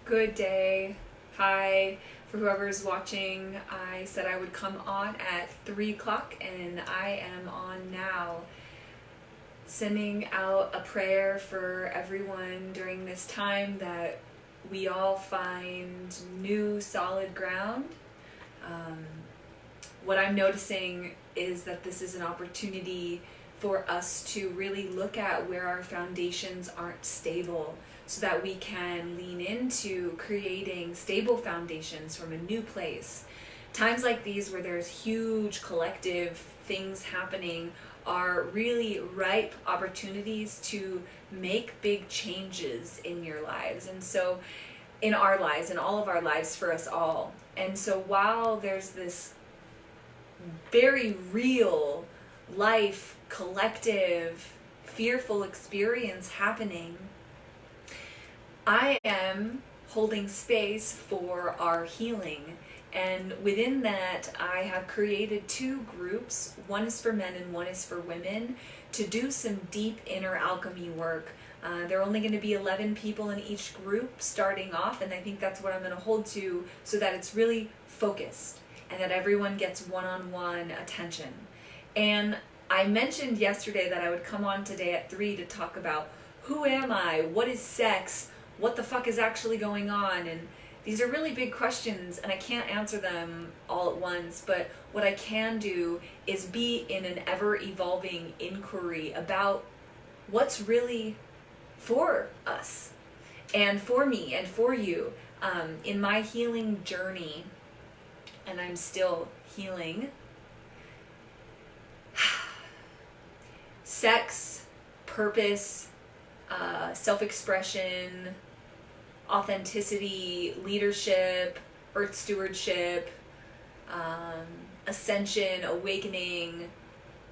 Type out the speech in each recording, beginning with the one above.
Good day. Hi. For whoever's watching, I said I would come on at 3 o'clock, and I am on now. Sending out a prayer for everyone during this time that we all find new solid ground. What I'm noticing is that this is an opportunity for us to really look at where our foundations aren't stable so that we can lean into creating stable foundations from a new place. Times like these where there's huge collective things happening are really ripe opportunities to make big changes in your lives, and so in our lives, in all of our lives, for us all. And so while there's this very real life collective fearful experience happening, I am holding space for our healing. And within that, I have created two groups. One is for men and one is for women, to do some deep inner alchemy work. There are only going to be 11 people in each group starting off, and I think that's what I'm going to hold to, so that it's really focused and that everyone gets one-on-one attention. And I mentioned yesterday that I would come on today at 3 to talk about who am I, what is sex, what the fuck is actually going on, and these are really big questions, and I can't answer them all at once, but what I can do is be in an ever-evolving inquiry about what's really for us, and for me, and for you. In my healing journey, and I'm still healing, sex, purpose, self-expression, authenticity, leadership, earth stewardship, ascension, awakening,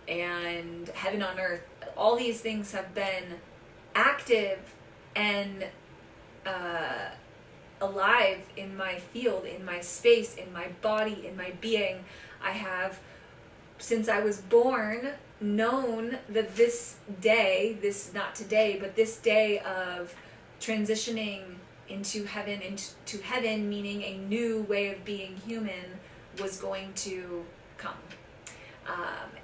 and heaven on earth. All these things have been active and alive in my field, in my space, in my body, in my being. I have, since I was born, known that this day, not today, but this day of transitioning into heaven, meaning a new way of being human, was going to come.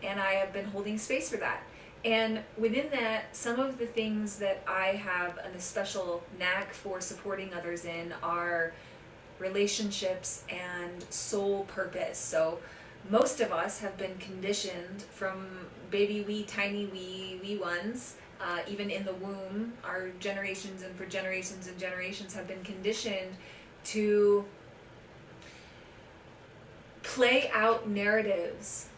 And I have been holding space for that. And within that, some of the things that I have a special knack for supporting others in are relationships and soul purpose. So most of us have been conditioned from baby wee, tiny wee ones, even in the womb. Our generations and for generations and generations have been conditioned to play out narratives,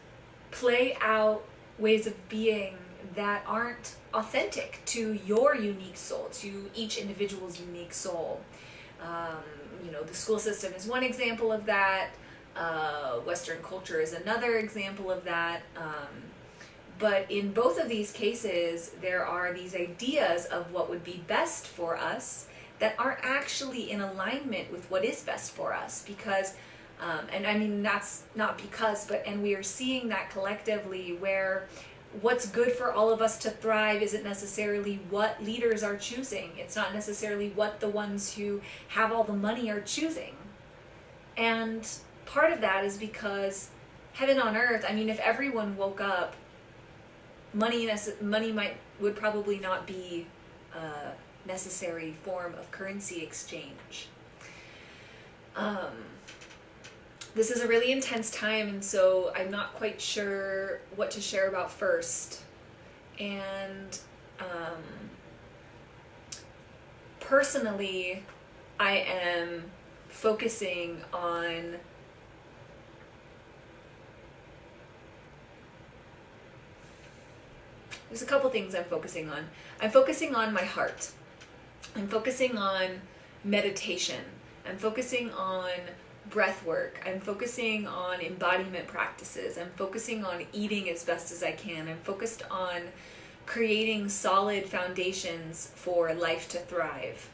play out ways of being that aren't authentic to your unique soul, to each individual's unique soul. The school system is one example of that. Western culture is another example of that. But in both of these cases, there are these ideas of what would be best for us that aren't actually in alignment with what is best for us. Because, and I mean, that's not because, but, and we are seeing that collectively, where what's good for all of us to thrive isn't necessarily what leaders are choosing. It's not necessarily what the ones who have all the money are choosing. And part of that is because heaven on earth, I mean, if everyone woke up, money would probably not be a necessary form of currency exchange. This is a really intense time, and so I'm not quite sure what to share about first. And personally, I am focusing on there's a couple things I'm focusing on. I'm focusing on my heart. I'm focusing on meditation. I'm focusing on breath work. I'm focusing on embodiment practices. I'm focusing on eating as best as I can. I'm focused on creating solid foundations for life to thrive.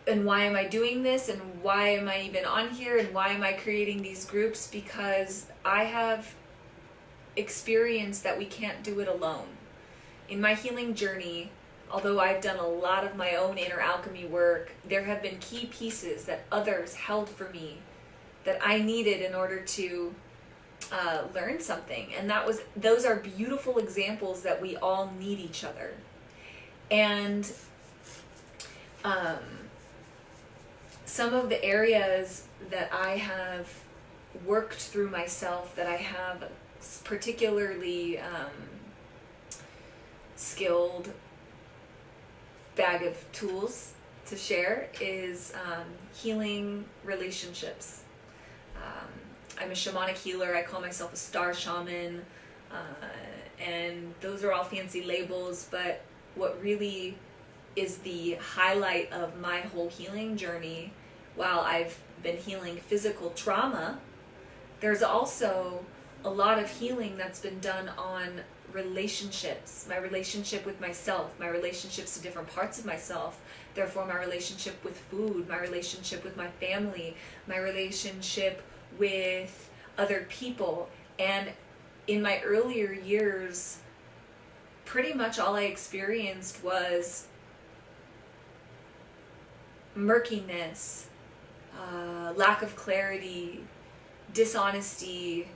And why am I doing this? And why am I even on here? And why am I creating these groups? Because I have experienced that we can't do it alone. In my healing journey, although I've done a lot of my own inner alchemy work, there have been key pieces that others held for me that I needed in order to learn something. And those are beautiful examples that we all need each other. And some of the areas that I have worked through myself, that I have particularly skilled bag of tools to share, is healing relationships. I'm a shamanic healer. I call myself a star shaman, and those are all fancy labels, but what really is the highlight of my whole healing journey, while I've been healing physical trauma, there's also a lot of healing that's been done on relationships, my relationship with myself, my relationships to different parts of myself, therefore my relationship with food, my relationship with my family, my relationship with other people. And in my earlier years, pretty much all I experienced was murkiness, lack of clarity, dishonesty,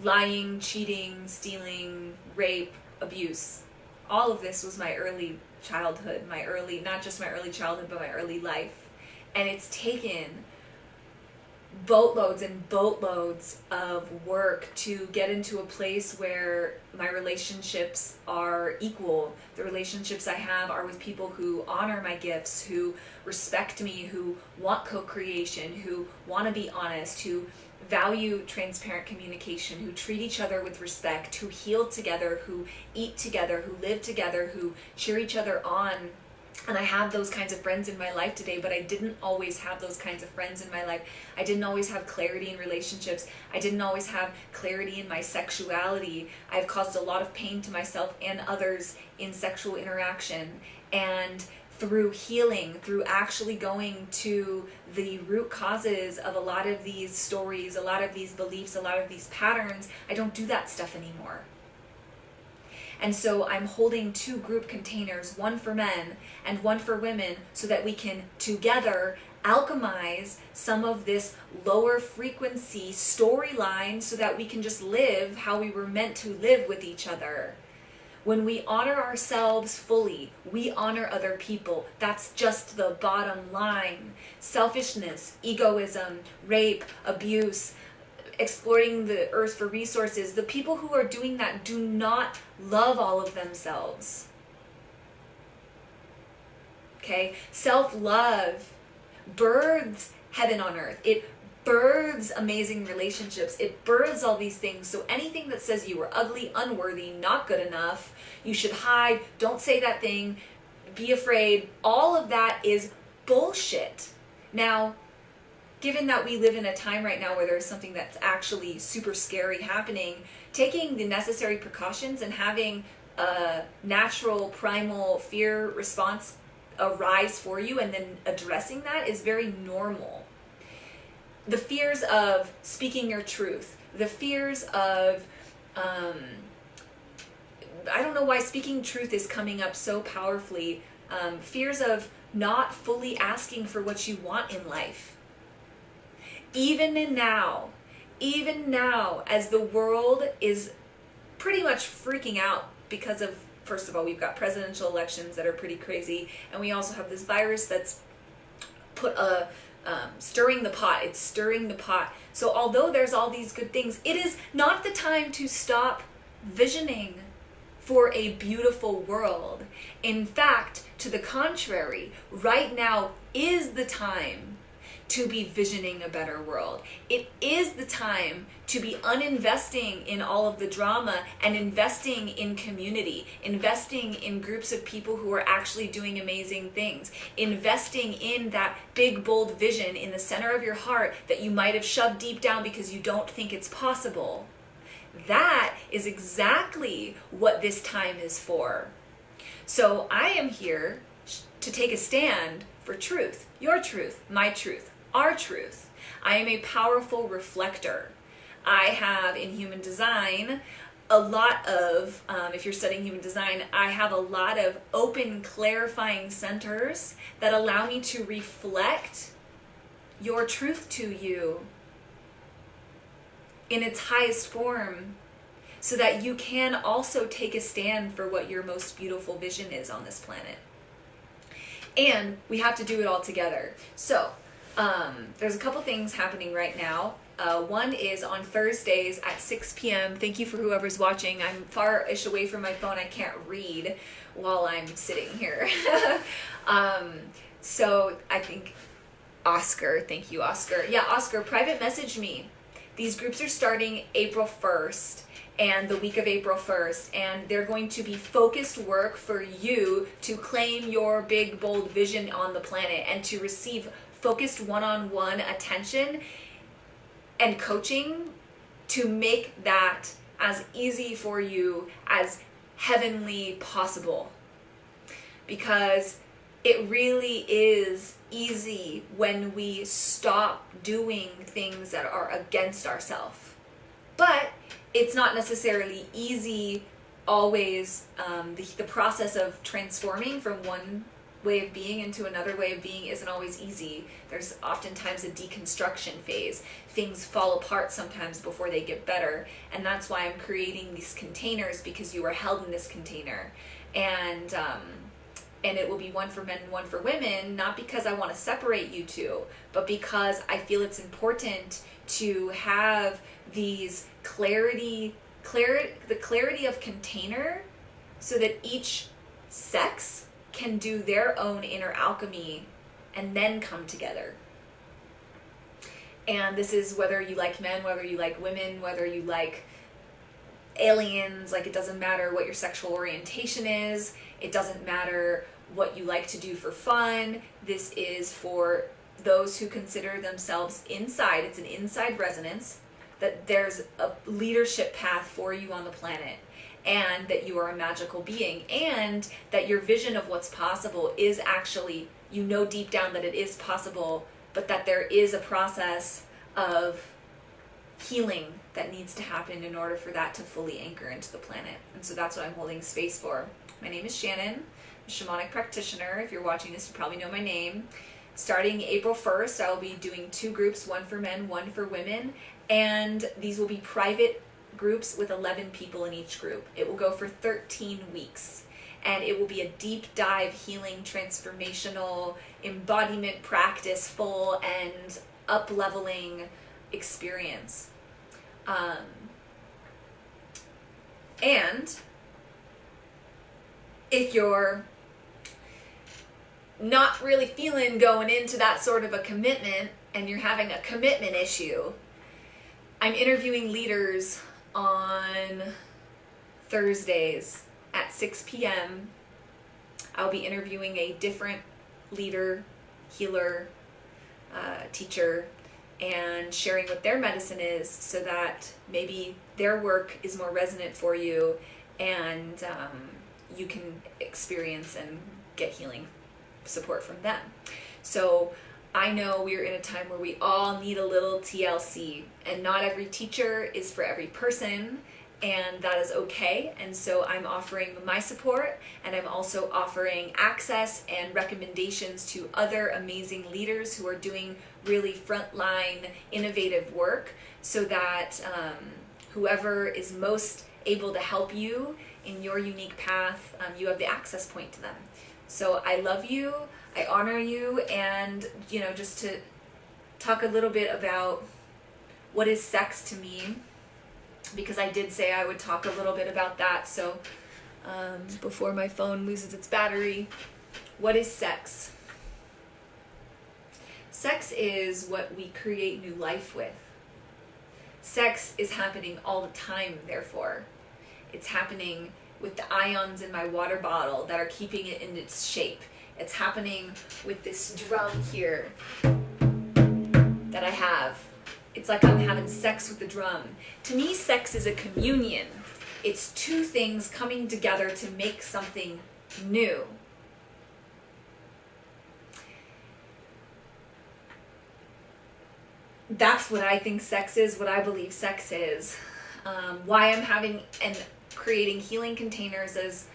lying, cheating, stealing, rape, abuse. All of this was my early childhood, not just my early childhood, but my early life. And it's taken boatloads and boatloads of work to get into a place where my relationships are equal. The relationships I have are with people who honor my gifts, who respect me, who want co-creation, who want to be honest, who value transparent communication, who treat each other with respect, who heal together, who eat together, who live together, who cheer each other on. And I have those kinds of friends in my life today, but I didn't always have those kinds of friends in my life. I didn't always have clarity in relationships. I didn't always have clarity in my sexuality. I've caused a lot of pain to myself and others in sexual interaction. And through healing, through actually going to the root causes of a lot of these stories, a lot of these beliefs, a lot of these patterns, I don't do that stuff anymore. And so I'm holding two group containers, one for men and one for women, so that we can together alchemize some of this lower frequency storyline so that we can just live how we were meant to live with each other. When we honor ourselves fully, we honor other people. That's just the bottom line. Selfishness, egoism, rape, abuse, exploiting the earth for resources, the people who are doing that do not love all of themselves. Okay? Self-love births heaven on earth. It births amazing relationships. It births all these things. So anything that says you were ugly, unworthy, not good enough, you should hide, don't say that thing, be afraid, all of that is bullshit. Now, given that we live in a time right now where there's something that's actually super scary happening, taking the necessary precautions and having a natural primal fear response arise for you and then addressing that is very normal. The fears of speaking your truth, the fears of, I don't know why speaking truth is coming up so powerfly, fears of not fully asking for what you want in life. Even now, as the world is pretty much freaking out because of, first of all, we've got presidential elections that are pretty crazy, and we also have this virus that's put a stirring the pot. It's stirring the pot. So although there's all these good things, it is not the time to stop visioning for a beautiful world. In fact, to the contrary, right now is the time to be visioning a better world. It is the time to be uninvesting in all of the drama and investing in community, investing in groups of people who are actually doing amazing things, investing in that big, bold vision in the center of your heart that you might have shoved deep down because you don't think it's possible. That is exactly what this time is for. So I am here to take a stand for truth, your truth, my truth, our truth. I am a powerful reflector. I have in human design a lot of, if you're studying human design, I have a lot of open, clarifying centers that allow me to reflect your truth to you in its highest form, so that you can also take a stand for what your most beautiful vision is on this planet. And we have to do it all together. So there's a couple things happening right now. One is on Thursdays at 6 p.m. Thank you for whoever's watching. I'm far-ish away from my phone. I can't read while I'm sitting here. So I think Oscar, thank you, Oscar. Yeah, Oscar, private message me. These groups are starting April 1st and the week of April 1st, and they're going to be focused work for you to claim your big, bold vision on the planet and to receive focused one-on-one attention and coaching to make that as easy for you as heavenly possible. Because it really is easy when we stop doing things that are against ourselves. But it's not necessarily easy always. The process of transforming from one way of being into another way of being isn't always easy. There's oftentimes a deconstruction phase. Things fall apart sometimes before they get better. And that's why I'm creating these containers, because you are held in this container. And it will be one for men and one for women, not because I want to separate you two, but because I feel it's important to have these the clarity of container, so that each sex can do their own inner alchemy and then come together. And this is whether you like men, whether you like women, whether you like aliens, like it doesn't matter what your sexual orientation is, it doesn't matter what you like to do for fun. This is for those who consider themselves inside. It's an inside resonance, that there's a leadership path for you on the planet, and that you are a magical being, and that your vision of what's possible is actually, you know deep down that it is possible, but that there is a process of healing that needs to happen in order for that to fully anchor into the planet. And so that's what I'm holding space for. My name is Shannon, I'm a shamanic practitioner. If you're watching this, you probably know my name. Starting April 1st, I will be doing 2 groups, one for men, one for women, and these will be private groups with 11 people in each group. It will go for 13 weeks, and it will be a deep dive, healing, transformational, embodiment practice, full and up-leveling experience. And if you're not really feeling going into that sort of a commitment, and you're having a commitment issue, I'm interviewing leaders on Thursdays at 6 p.m. I'll be interviewing a different leader, healer, teacher, and sharing what their medicine is, so that maybe their work is more resonant for you, and you can experience and get healing support from them. So I know we're in a time where we all need a little TLC, and not every teacher is for every person, and that is okay. And so I'm offering my support, and I'm also offering access and recommendations to other amazing leaders who are doing really frontline innovative work, so that whoever is most able to help you in your unique path, you have the access point to them. So I love you, I honor you, and just to talk a little bit about what is sex to me, because I did say I would talk a little bit about that. So before my phone loses its battery, what is sex? Sex is what we create new life with. Sex is happening all the time, therefore. It's happening with the ions in my water bottle that are keeping it in its shape. It's happening with this drum here that I have. It's like I'm having sex with the drum. To me, sex is a communion. It's 2 things coming together to make something new. That's what I think sex is, what I believe sex is. why I'm having and creating healing containers is,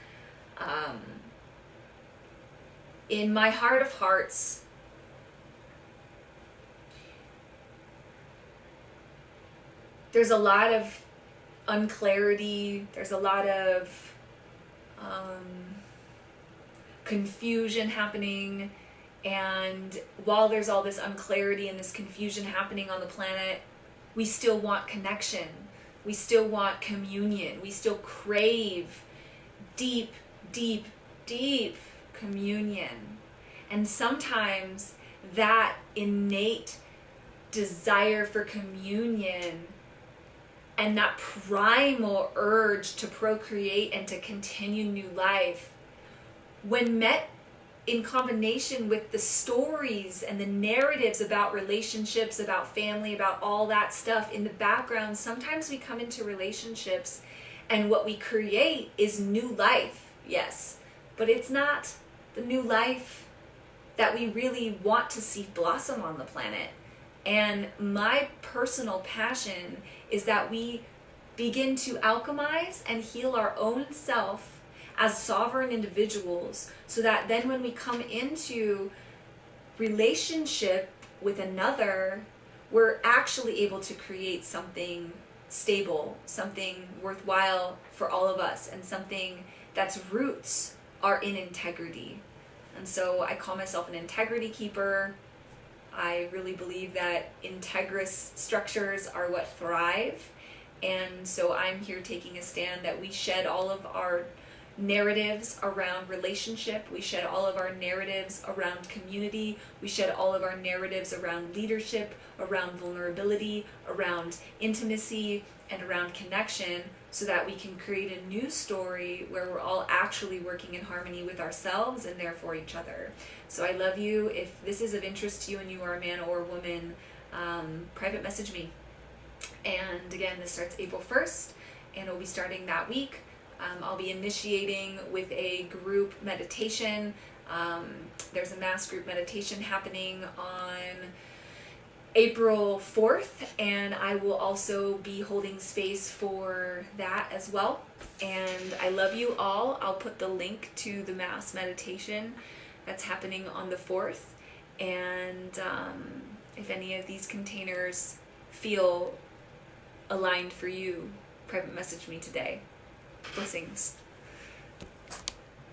in my heart of hearts, there's a lot of unclarity, there's a lot of confusion happening, and while there's all this unclarity and this confusion happening on the planet, we still want connection, we still want communion, we still crave deep, deep, deep communion. And sometimes that innate desire for communion and that primal urge to procreate and to continue new life, when met in combination with the stories and the narratives about relationships, about family, about all that stuff in the background, sometimes we come into relationships and what we create is new life, yes, but it's not the new life that we really want to see blossom on the planet. And my personal passion is that we begin to alchemize and heal our own self as sovereign individuals, so that then when we come into relationship with another, we're actually able to create something stable, something worthwhile for all of us, and something that's roots are in integrity. And so I call myself an integrity keeper. I really believe that integrous structures are what thrive. And so I'm here taking a stand that we shed all of our narratives around relationship, we shed all of our narratives around community, we shed all of our narratives around leadership, around vulnerability, around intimacy, and around connection, so that we can create a new story where we're all actually working in harmony with ourselves and therefore each other. So I love you. If this is of interest to you and you are a man or a woman, private message me. And again, this starts April 1st, and we'll be starting that week. I'll be initiating with a group meditation. There's a mass group meditation happening on April 4th, and I will also be holding space for that as well. And I love you all. I'll put the link to the mass meditation that's happening on the 4th. And if any of these containers feel aligned for you, private message me today. Blessings.